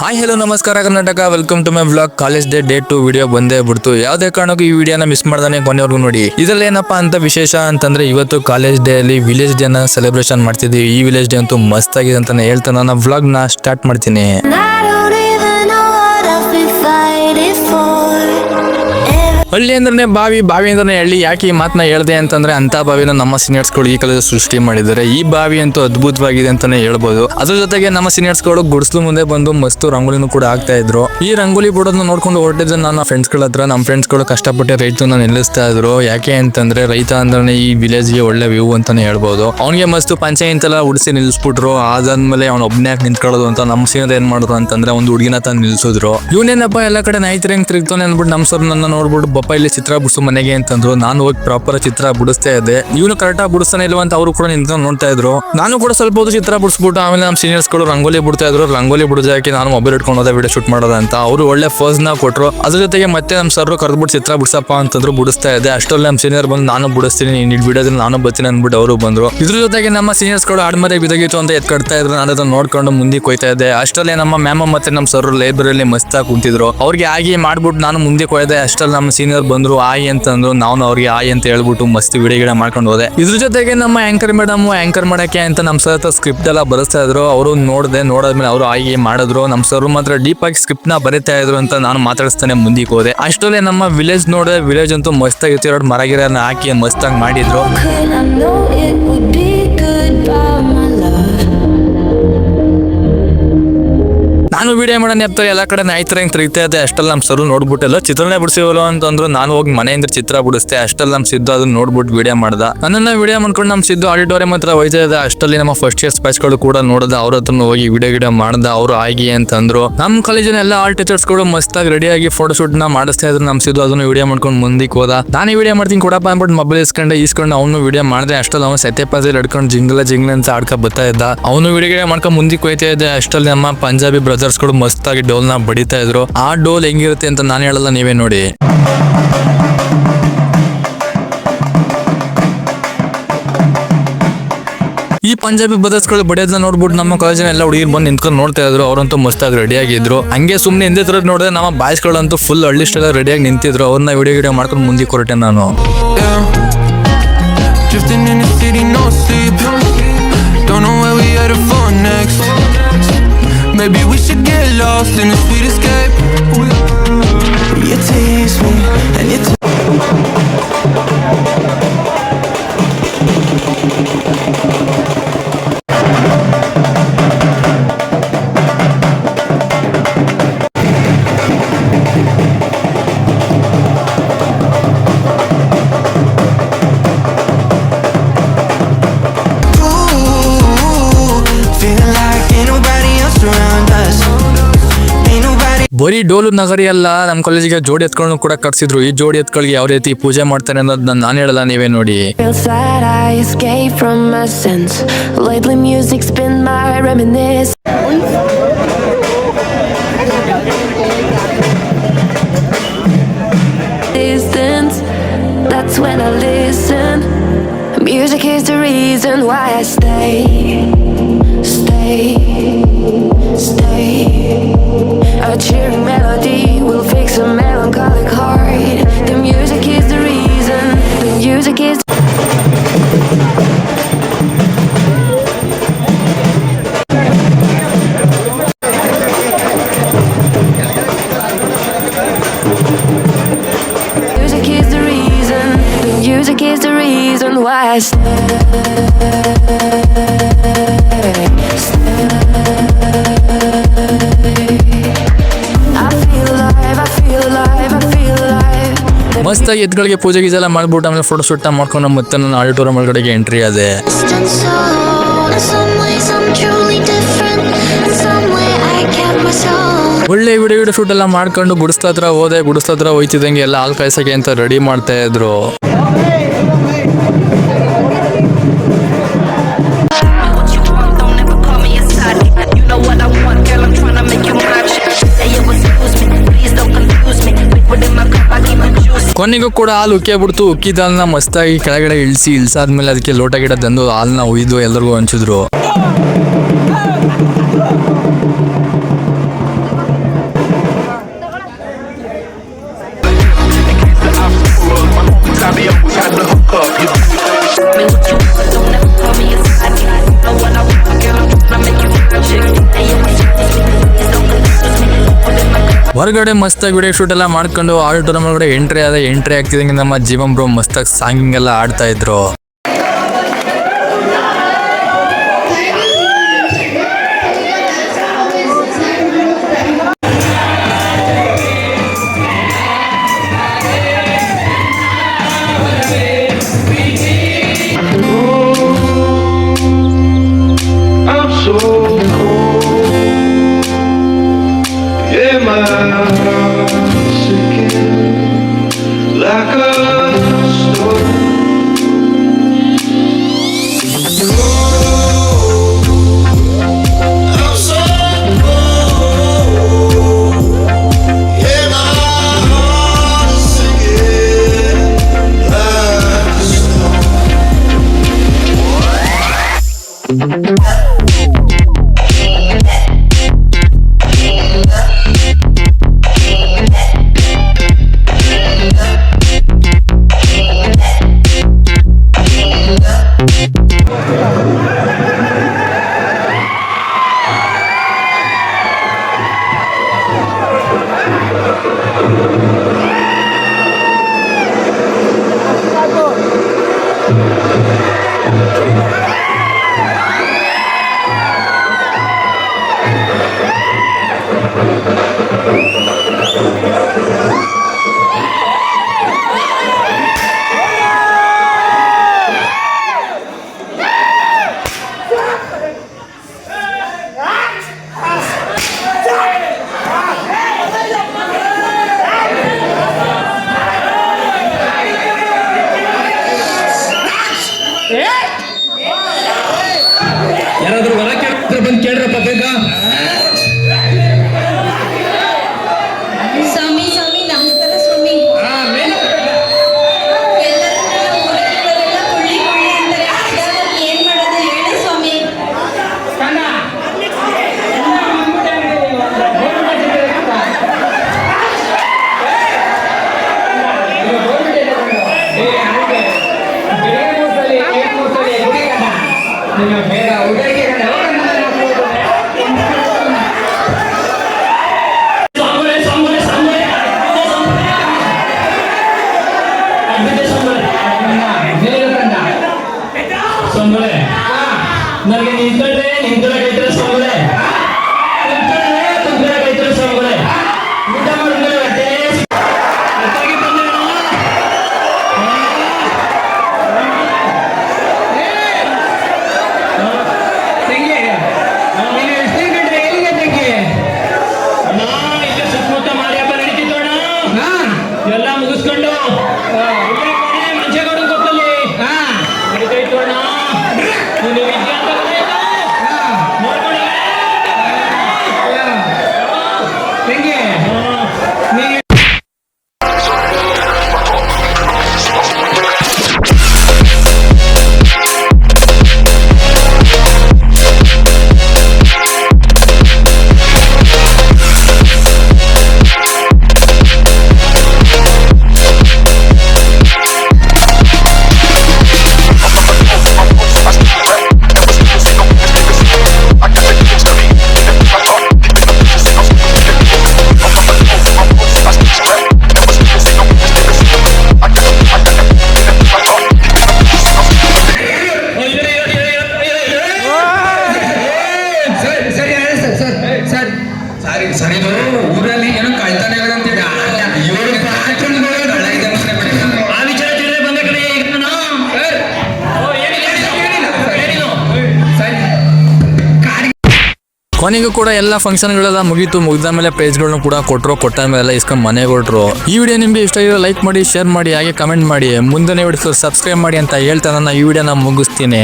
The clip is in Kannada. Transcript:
ಹಾಯ್ ಹಲೋ ನಮಸ್ಕಾರ Karnataka, welcome to my vlog. College day 2 video ಬಂದೇ ಬಿಡ್ತು. ಯಾವ್ದೇ ಕಾರಣಕ್ಕೂ ಈ ವಿಡಿಯೋನ ಮಿಸ್ ಮಾಡ್ದಾನೆ ಕೊನೆವರೆಗೂ ನೋಡಿ. ಇದ್ರಲ್ಲಿ ಏನಪ್ಪಾ ಅಂತ ವಿಶೇಷ ಅಂತಂದ್ರೆ ಇವತ್ತು ಕಾಲೇಜ್ ಡೇ ಅಲ್ಲಿ ವಿಲೇಜ್ ಡೇ ನ ಸೆಲೆಬ್ರೇಷನ್ ಮಾಡ್ತಿದ್ವಿ. ಈ ವಿಲೇಜ್ ಡೇ ಅಂತೂ ಮಸ್ತ್ ಆಗಿದೆ ಅಂತಾನೆ ಹೇಳ್ತಾ ನಾನು ವ್ಲಾಗ್ ನ ಸ್ಟಾರ್ಟ್ ಮಾಡ್ತೀನಿ. ಹಳ್ಳಿ ಅಂದ್ರೆ ಬಾವಿ, ಬಾವಿ ಅಂದ್ರೆ ಹಳ್ಳಿ. ಯಾಕೆ ಈ ಮಾತನ್ನ ಹೇಳ್ದೆ ಅಂತಂದ್ರೆ ಅಂತ ಬಾವಿನ ನಮ್ಮ ಸೀನಿಯರ್ಸ್ ಗಳು ಈ ಕಾಲೇಜ್ ಸೃಷ್ಟಿ ಮಾಡಿದ್ದಾರೆ. ಈ ಬಾವಿ ಅಂತೂ ಅದ್ಭುತವಾಗಿದೆ ಅಂತಾನೆ ಹೇಳ್ಬೋದು. ಅದ್ರ ಜೊತೆಗೆ ನಮ್ಮ ಸೀನಿಯರ್ಸ್ ಗಳು ಗುಡಿಸ್ಲು ಮುಂದೆ ಬಂದು ಮಸ್ತ್ ರಂಗೋಲಿನೂ ಕೂಡ ಆಗ್ತಾ ಇದ್ರು. ಈ ರಂಗೋಲಿ ಬಿಡೋದನ್ನ ನೋಡ್ಕೊಂಡು ಹೊರಟಿದ್ದೆ ನನ್ನ ಫ್ರೆಂಡ್ಸ್ ಗಳ ಹತ್ರ. ನಮ್ಮ ಫ್ರೆಂಡ್ಸ್ ಗಳು ಕಷ್ಟಪಟ್ಟು ರೈತನ ನಿಲ್ಲಿಸ್ತಾ ಇದ್ರು. ಯಾಕೆ ಅಂತಂದ್ರೆ ರೈತ ಅಂದ್ರೆ ಈ ವಿಲೇಜ್ ಗೆ ಒಳ್ಳೆ ವ್ಯೂ ಅಂತಾನೆ ಹೇಳ್ಬೋದು. ಅವ್ನಿಗೆ ಮಸ್ತ್ ಪಂಚಾಯತ್ ಉಡಿಸಿ ನಿಲ್ಸ್ಬಿಟ್ರು. ಅದಾದ್ಮೇಲೆ ಅವ್ನ ಒಬ್ಬನೇ ನಿಂತ್ಕೊಳ್ಳೋದು ಅಂತ ನಮ್ಮ ಸೀನಿಯರ್ ಏನ್ ಮಾಡಿದ್ರು ಅಂತಂದ್ರೆ ಒಂದು ಹುಡುಗಿನ ತಂದು ನಿಲ್ಸಿದ್ರು. ಇವನೇನಪ್ಪ ಎಲ್ಲ ಕಡೆ ನಾಯ್ತರಂಗ್ ತಿರುಗ್ತಾನೆ ಅನ್ಬಿಟ್ಟು ನಮ್ಮ ಸರ್ ನನ್ನ ನೋಡ್ಬಿಟ್ಟು ಬಪ್ಪ ಇಲ್ಲಿ ಚಿತ್ರ ಬಿಡಿಸು ಮನೆಗೆ ಅಂತಂದ್ರು. ನಾನು ಹೋಗಿ ಪ್ರಾಪರ್ ಚಿತ್ರ ಬಿಡಿಸ್ತಾ ಇದ್ದೆ. ಇವನು ಕರೆಕ್ಟ್ ಆಗಿ ಬಿಡಿಸ್ತಾನೆ ಇಲ್ವ ಅಂತ ಅವರು ಕೂಡ ನಿಂತ್ಕೊಂಡು ನೋಡ್ತಾ ಇದ್ರು. ನಾನು ಕೂಡ ಸ್ವಲ್ಪ ಹೊತ್ತು ಚಿತ್ರ ಬಿಡಿಸ್ಬಿಟ್ಟು ಆಮೇಲೆ ನಮ್ಮ ಸೀನಿಯರ್ಸ್ ಗಳು ರಂಗೋಲಿ ಬಿಡ್ತಾ ಇದ್ರು. ರಂಗೋಲಿ ಬಿಡಿಸೋಕೆ ನಾನು ಮೊಬೈಲ್ ಇಟ್ಕೊಂಡು ಹೋದ ವಿಡಿಯೋ ಶೂಟ್ ಮಾಡೋದ ಅಂತ. ಅವರು ಒಳ್ಳೆ ಫೋಸ್ ನ ಕೊಟ್ರು. ಅದ್ರ ಜೊತೆಗೆ ಮತ್ತೆ ನಮ್ಮ ಸರ್ ಕರೆದ್ಬಿಟ್ಟು ಚಿತ್ರ ಬಿಡಿಸಪ್ಪ ಅಂತಂದ್ರು. ಬಿಡಿಸ್ತಾ ಇದ್ದೆ. ಅಷ್ಟರಲ್ಲಿ ನಮ್ಮ ಸೀನಿಯರ್ ಬಂದು ನಾನು ಬಿಡಿಸ್ತೀನಿ, ನೀನ್ ವಿಡಿಯೋದಲ್ಲಿ ನಾನು ಬರ್ತೀನಿ ಅನ್ಬಿಟ್ಟು ಅವರು ಬಂದ್ರು. ಇದ್ರ ಜೊತೆಗೆ ನಮ್ಮ ಸೀನಿಯರ್ಸ್ ಗಳು ಆಡ್ಮರೆ ಬಿದಗಿತ್ತು ಅಂತ ಎತ್ಕಡ್ತಾ ಇದ್ರು. ನಾನು ಅದನ್ನ ನೋಡ್ಕೊಂಡು ಮುಂದೆ ಕೊಯ್ತಾ ಇದ್ದೆ. ಅಷ್ಟಲ್ಲೇ ನಮ್ಮ ಮ್ಯಾಮ್ ಮತ್ತೆ ನಮ್ಮ ಸರ್ ಲೈಬ್ರರಿಯಲ್ಲಿ ಮಸ್ತಾಗಿ ಕುಂತಿದ್ರು. ಅವ್ರಿಗೆ ಆಗಿ ಮಾಡ್ಬಿಟ್ಟು ನಾನು ಮುಂದೆ ಕೊಯ್ದೆ. ಅಷ್ಟಲ್ಲಿ ನಮ್ಮ ಸೀನಿಯರ್ ಬಂದ್ರು. ಆಯ್ ಅಂತಂದ್ರು. ನಾನು ಅವ್ರಿಗೆ ಆಯ್ ಅಂತ ಹೇಳ್ಬಿಟ್ಟು ಮಸ್ತ್ ವಿಡಿಯೋ ಮಾಡ್ಕೊಂಡು ಹೋದೆ. ಇದ್ರ ಜೊತೆಗೆ ನಮ್ಮ ಆಂಕರ್ ಮೇಡಮ್ ಆಂಕರ್ ಮಾಡಕ್ಕೆ ಅಂತ ನಮ್ಮ ಸರ್ ಸ್ಕ್ರಿಪ್ಟ್ ಎಲ್ಲ ಬರೆಸ್ತಾ ಇದ್ರು. ಅವರು ನೋಡಾದ್ಮೇಲೆ ಅವರು ಆಗಿ ಮಾಡಿದ್ರು. ನಮ್ಮ ಸರ್ ಮಾತ್ರ ಡೀಪ್ ಆಗಿ ಸ್ಕ್ರಿಪ್ಟ್ ನ ಬರೀತಾ ಇದ್ರು ಅಂತ ನಾನು ಮಾತಾಡಿಸ್ತಾನೆ ಮುಂದಕ್ಕೆ ಹೋದೆ. ಅಷ್ಟಲ್ಲೇ ನಮ್ಮ ವಿಲೇಜ್ ನೋಡಿದೆ. ವಿಲೇಜ್ ಅಂತೂ ಮಸ್ತ್ ಆಗಿತ್ತು. ಎರಡು ಮರಗಿರನ್ನ ಹಾಕಿ ಮಸ್ತಾಗಿ ಮಾಡಿದ್ರು. ನಾನು ವಿಡಿಯೋ ಮಾಡೋ ನೆಪ್ತಾರೆ ಎಲ್ಲ ಕಡೆ ನಾಯ್ತರ ಹೆಂಗ್ ತಿರುಗ್ತಾ ಇದ್ದೆ. ಅಷ್ಟಲ್ಲಿ ನಮ್ಮ ಸರ್ ನೋಡ್ಬಿಟ್ಟೆಲ್ಲ ಚಿತ್ರನೇ ಬಿಡಿಸಿವಲ್ಲ ಅಂತಂದ್ರು. ನಾನು ಹೋಗಿ ಮನೆಯಿಂದ ಚಿತ್ರ ಬಿಡಿಸ್ತೆ. ಅಷ್ಟಲ್ಲಿ ನಮ್ಮ ಸಿದ್ದು ಅದನ್ನ ನೋಡ್ಬಿಟ್ಟು ವಿಡಿಯೋ ಮಾಡ್ದ. ನನ್ನನ್ನ ವಿಡಿಯೋ ಮಾಡ್ಕೊಂಡು ನಮ್ಮ ಸಿದ್ದು ಆಡಿಟೋರಿಯಂ ಹತ್ರ ಹೋಯ್ತಾ ಇದೆ. ಅಷ್ಟಲ್ಲಿ ನಮ್ಮ ಫಸ್ಟ್ ಇಯರ್ ಸ್ಪೈಸ್ ಗಳು ಕೂಡ ನೋಡಿದ. ಅವ್ರ ಹತ್ರ ಹೋಗಿ ವಿಡಿಯೋ ಮಾಡ್ದ. ಅವರು ಆಗಿ ಅಂತಂದ್ರು. ನಮ್ಮ ಕಾಲೇಜಿನ ಎಲ್ಲ ಆಲ್ ಟೀಚರ್ಸ್ ಗಳು ಮಸ್ತಾಗಿ ರೆಡಿಯಾಗಿ ಫೋಟೋ ಶೂಟ್ ನ ಮಾಡಿಸ್ತಾ ಇದ್ರು. ನಮ್ಮ ಸಿದ್ದು ಅದನ್ನು ವಿಡಿಯೋ ಮಾಡ್ಕೊಂಡು ಮುಂದಕ್ಕೆ ಹೋದ. ನಾನು ವಿಡಿಯೋ ಮಾಡ್ತೀನಿ ಕೊಡಪ್ಪ ಅಂದ್ಬಿಟ್ಟು ಮೊಬೈಲ್ ಇಸ್ಕೊಂಡು ಅವನು ವಿಡಿಯೋ ಮಾಡಿದೆ. ಅಷ್ಟಲ್ಲಿ ಅವನು ಸತ್ಯಪಾಜಲ್ಲಿ ಹಿಡ್ಕೊಂಡು ಜಿಂಗ್ಲ ಅಂತ ಆಡ್ಕೊ ಬರ್ತಾ ಇದ್ದ. ಅವನು ವಿಡಿಯೋ ಮಾಡ್ಕೊಂಡು ಮುಂದಕ್ಕೆ ಹೋಯ್ತಾ ಇದ್ದೆ. ಅಷ್ಟಲ್ಲಿ ನಮ್ಮ ಪಂಜಾಬಿ ಬ್ರದರ್ಸ್ ಗಳು ಮಸ್ತಾಗಿ ಡೋಲ್ ನ ಬಡಿತಾ ಇದ್ರು. ಆ ಡೋಲ್ ಹೆಂಗಿರುತ್ತೆ ಅಂತ ನಾನು ಹೇಳಲ್ಲ, ನೀವೇ ನೋಡಿ. ಈ ಪಂಜಾಬಿ ಬ್ರದರ್ಸ್ ಗಳು ಬಡಿಯೋದನ್ನ ನೋಡ್ಬಿಟ್ಟು ನಮ್ಮ ಕಾಲೇಜಿನ ಎಲ್ಲ ಹುಡುಗಿರು ಬಂದು ನಿಂತ್ಕೊಂಡು ನೋಡ್ತಾ ಇದ್ರು. ಅವರಂತೂ ಮಸ್ತಾಗಿ ರೆಡಿ ಆಗಿದ್ರು. ಹಂಗೆ ಸುಮ್ನೆ ಹಿಂದೆ ತರ ನೋಡಿದ್ರೆ ನಮ್ಮ ಬಾಯ್ಸ್ ಗಳಂತೂ ಫುಲ್ ಹಳ್ಳಿ ಸ್ಟೈಲ್ ರೆಡಿಯಾಗಿ ನಿಂತಿದ್ರು. ಅವ್ರನ್ನ ವಿಡಿಯೋ ಮಾಡ್ಕೊಂಡು ಮುಂದಕ್ಕೆ ಹೊರಟೆ ನಾನು. Maybe we should get lost in a sweet escape. You tease me and you ಬರೀ ಡೋಲು ನಗರಿ ಅಲ್ಲ, ನಮ್ಮ ಕಾಲೇಜಿಗೆ ಜೋಡಿ ಎತ್ಕೊಂಡು ಕೂಡ ಕಟ್ಸಿದ್ರು. ಈ ಜೋಡಿ ಎತ್ಗಳಿಗೆ ಯಾವ ರೀತಿ ಪೂಜೆ ಮಾಡ್ತಾರೆ ಅನ್ನೋದನ್ನ ನಾನು ಹೇಳಲ್ಲ, ನೀವೇ ನೋಡಿ. Music is the reason why I stay. A cheering melody will fix a melancholic heart. The music is the reason. The music is music is the reason. The music is the reason why I stay. ಮಸ್ತಾಗಿ ಎತ್ಗಳಿಗೆ ಪೂಜೆ ಗೀಜೆಲ್ಲ ಮಾಡ್ಬಿಟ್ಟು ಆಮೇಲೆ ಫೋಟೋ ಶೂಟ್ ಮಾಡ್ಕೊಂಡು ಮತ್ತೆ ನಾನು ಆಡಿಟೋರಿಯಂ ಒಳಗಡೆಗೆ ಎಂಟ್ರಿ ಆದೆ. ಒಳ್ಳೆ ವಿಡಿಯೋ ಶೂಟ್ ಎಲ್ಲ ಮಾಡ್ಕೊಂಡು ಗುಡಿಸ್ಲ ಹತ್ರ ಹೋದೆ. ಗುಡಿಸ್ಲ ಹತ್ರ ಹೋಯ್ತಿದ್ದಂಗೆ ಎಲ್ಲ ಹಾಲು ಕಾಯ್ಸಕ್ಕೆ ಅಂತ ರೆಡಿ ಮಾಡ್ತಾ ಇದ್ರು. ಕೊನೆಗೂ ಕೂಡ ಹಾಲು ಉಕ್ಕೇಬಿಡ್ತು. ಉಕ್ಕಿದ ಹಾಲನ್ನ ಮಸ್ತಾಗಿ ಕೆಳಗಡೆ ಇಳಿಸಾದ್ಮೇಲೆ ಅದಕ್ಕೆ ಲೋಟ ಗಿಡ ತಂದು ಹಾಲನ್ನ ಉಯ್ದು ಎಲ್ಲರಿಗೂ ಹಂಚಿದ್ರು. ಹೊರಗಡೆ ಮಸ್ತಾಗಿ ವಿಡಿಯೋ ಶೂಟ್ ಎಲ್ಲ ಮಾಡ್ಕೊಂಡು ಆಡಿಟೋರಿಯಂ ಒಳಗಡೆ ಎಂಟ್ರಿ ಆಗ್ತಿದಂಗೆ ನಮ್ಮ ಜೀವನ್ ಬ್ರೋ ಮಸ್ತಾಗಿ ಸಾಂಗಿಂಗ್ ಎಲ್ಲ ಆಡ್ತಾ ಇದ್ರು. I'm so cold. Yeah, my heart's sinking like a stone. I'm so cold. Yeah, my heart is sinking like a stone. ಯಾರಾದ್ರೂ ಹೊರ ಕೇಳಿದ್ರೆ ಬಂದು ಕೇಳ್ರಪ್ಪ ಬೇಗ. ಸ್ವಾಮಿ ಸ್ವಾಮಿ ನಮಸ್ಕಾರ ಸ್ವಾಮಿ. ಎಲ್ಲರನ್ನೆಲ್ಲ ಊರಲ್ಲಿರೋರೆಲ್ಲ ಕೊಳ್ಳಿ ಕೊಳ್ಳಿ ಅಂತಾರೆ. ಅದಾಗಿ ಏನ್ ಮಾಡೋದು ಹೇಳಿ ಸ್ವಾಮಿ. ನನಗೆ ನಿಂತ್ಕೊಂಡ್ರೆ ನಿಂತ್ಕೊಳ್ಳೋಕೈತ್ರ ಸ್ವಾಮಿಗಳೇ, ಕುಂತ್ಕೊಳ್ಳೋಕೈತ್ರ ಸ್ವಾಮಿಗಳೇ, ಊಟ ಮಾಡಿದ್ರೆ ಹೊಟ್ಟೆ ಹೊಟ್ಟೆಗೆ ಬಂದೇನೋ. ತಂಗಿ ನೀನು ಎಷ್ಟು ಗಂಟೆ ಎಲ್ಲಿಗೆ ತಂಗಿ? ಅಣ್ಣ ಇಲ್ಲೇ ಸುತ್ತಮುತ್ತ ಮಾರಿಯಪ್ಪ ನಡೀತಿದ್ದೋಣ, ಎಲ್ಲ ಮುಗಿಸ್ಕೊಂಡು ಮಂಚೇಗೌಡ ಗೊತ್ತಲ್ಲಿ ನಡೀತೈತು ಅಣ್ಣ. ನೀನು ವಿದ್ಯೆ ಅಂತ ನೋಡ್ಕೊಳ್ಳಿ ತಂಗಿ. ನೀನು ಸರಿದು ಊರಲ್ಲಿ ಏನೋ ಕಳ್ತಾನೆ ಅಂತ ಆ ವಿಚಾರ ತಿಳಿದ್ರೆ ಬಂದ ಕಡೆ ಕೊನೆಗೂ ಕೂಡ ಎಲ್ಲ ಫಂಕ್ಷನ್ಗಳೆಲ್ಲ ಮುಗಿದ ಮೇಲೆ ಪ್ರೈಸ್ಗಳನ್ನು ಕೂಡ ಕೊಟ್ಟ ಮೇಲೆ ಇಸ್ಕೊಂಡು ಮನೆಗೆ ಹೊರಟ್ರು. ಈ ವಿಡಿಯೋ ನಿಮಗೆ ಇಷ್ಟ ಆಗಿರೋ ಲೈಕ್ ಮಾಡಿ, ಶೇರ್ ಮಾಡಿ, ಹಾಗೆ ಕಮೆಂಟ್ ಮಾಡಿ. ಮುಂದಿನ ವಿಡಿಯೋ ಸಬ್ಸ್ಕ್ರೈಬ್ ಮಾಡಿ ಅಂತ ಹೇಳ್ತಾ ನನ್ನ ಈ ವಿಡಿಯೋನ ಮುಗಿಸ್ತೀನಿ.